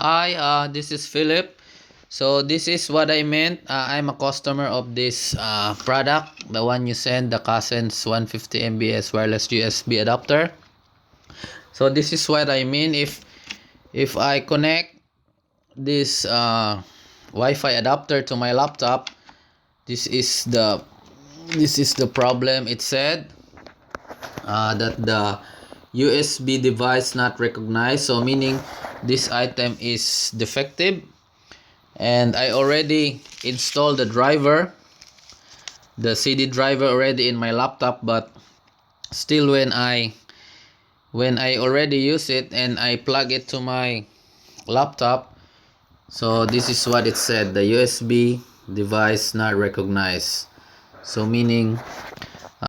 Hi, this is Philip. So this is what I meant. I'm a customer of this product, the one you send, the Kasens 150 mbs wireless USB adapter. So this is what I mean. If I connect this Wi-Fi adapter to my laptop, this is the problem. It said that the USB device not recognized. So meaning this item is defective. And I already installed the driver, the CD driver already in my laptop, but still when I already use it and I plug it to my laptop, so this is what it said: the USB device not recognized. So meaning